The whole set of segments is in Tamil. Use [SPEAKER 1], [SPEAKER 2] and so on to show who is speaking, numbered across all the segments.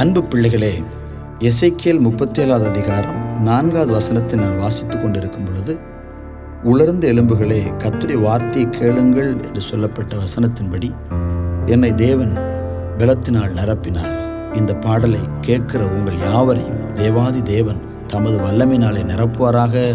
[SPEAKER 1] அன்பு பிள்ளைகளே, எசேக்கியேல் 37வது அதிகாரம் 4வது வசனத்தை நான் வாசித்துக் கொண்டிருக்கும் பொழுது, உலர்ந்த எலும்புகளே கர்த்தருடைய வார்த்தையை கேளுங்கள் என்று சொல்லப்பட்ட வசனத்தின்படி என்னை தேவன் பலத்தினால் நிரப்பினார். இந்த பாடலை கேட்கிற உங்கள் யாவரையும் தேவாதி தேவன் தமது வல்லமையினாலே நிரப்புவாராக.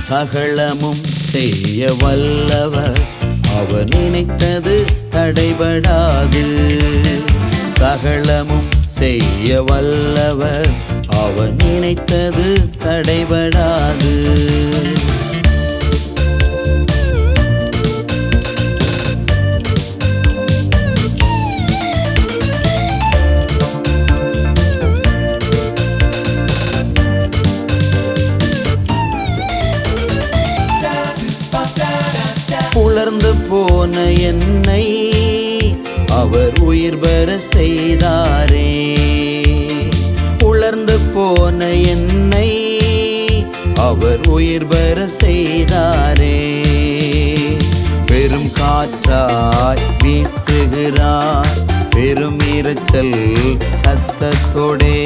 [SPEAKER 1] சகலமும் செய்ய வல்லவர், அவர் நினைத்தது தடைபடாது. சகலமும் செய்ய வல்லவர், அவர் நினைத்தது தடைபடாது. உலர்ந்து போன என்னை அவர் உயிர் பெற செய்தாரே. உலர்ந்து போன என்னை அவர் உயிர் பெற செய்தாரே. பெரும் காற்றாய் வீசுகிறார், பெரும் இரைச்சல் சத்தத்தோடே.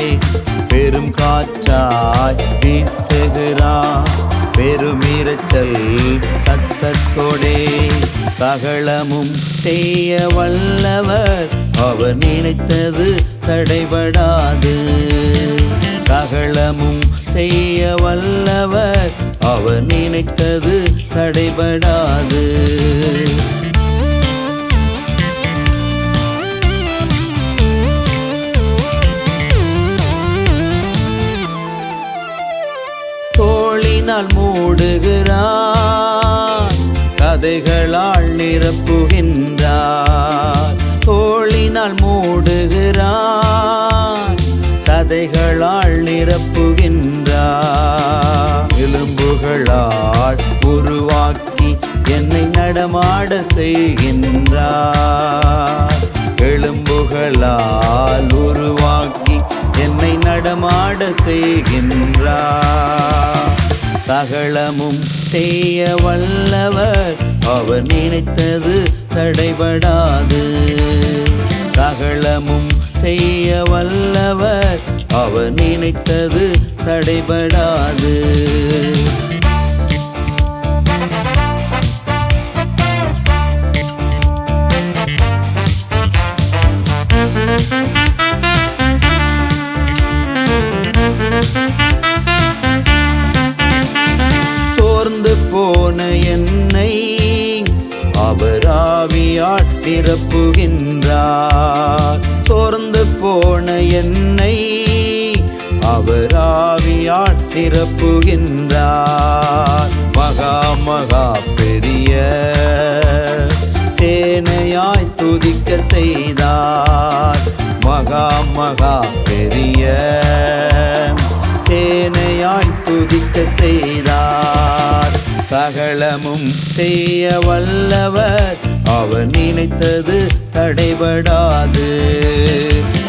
[SPEAKER 1] பெரும் காற்றாய் வீசுகிறார், பெரும் இரைச்சல் சத்தத்தோடே. சகலமும் செய்ய வல்லவர், அவர் நினைத்தது தடைபடாது. சகலமும் செய்ய வல்லவர், அவர் நினைத்தது தடைபடாது. தோளினால் மூடுகிறார், சதைகளால் நிரப்புகின்றார். தோளினால் மூடுகிறார், சதைகளால் நிரப்புகின்றார். எலும்புகளால் உருவாக்கி என்னை நடமாட செய்கின்றார். எலும்புகளால் உருவாக்கி என்னை நடமாட செய்கின்றார். சகலமும் செய்ய வல்லவர், அவர் நினைத்தது தடைபடாது. சகலமும் செய்ய வல்லவர், அவர் நினைத்தது தடைபடாது. சோர்ந்து போன என்னை அவர் ஆவியால் நிரப்புகின்றார். சோர்ந்து போன என்னை அவர் ஆவியால் நிரப்புகின்றார். மகா மகா பெரிய சேனையாய் துதிக்க செய்தார். மகா மகா பெரிய சேனையாய் துதிக்க செய்தார். சகலமும் செய்ய வல்லவர், அவர் நினைத்தது தடைபடாது.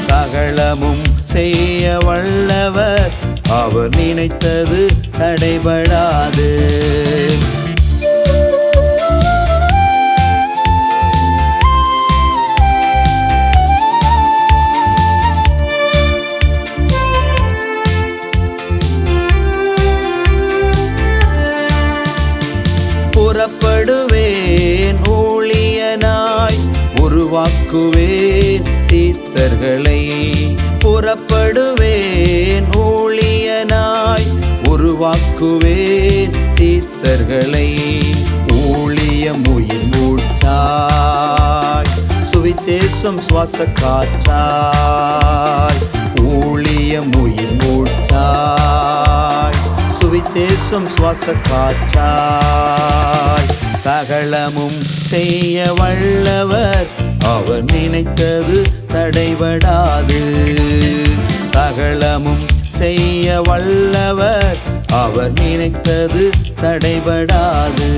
[SPEAKER 1] சகலமும் செய்ய வல்லவர், அவர் நினைத்தது தடைபடாது. புறப்படுவேன் ஊழியனாய், உருவாக்குவேன் சீசர்களை. புறப்படுவேன் ஊழியனாய், உருவாக்குவேன் சீசர்களை. ஊழியம் உயிர் மூச்சாய், சுவிசேஷம் சுவாச காற்றாய். ஊழியம் உயிர் மூச்சாய், சுவிசேஷம் சுவாச காற்றாய். சகலமும் செய்ய வல்லவர், அவர் நினைத்தது தடைபடாது. சகலமும் செய்ய வல்லவர், அவர் நினைத்தது தடைபடாது.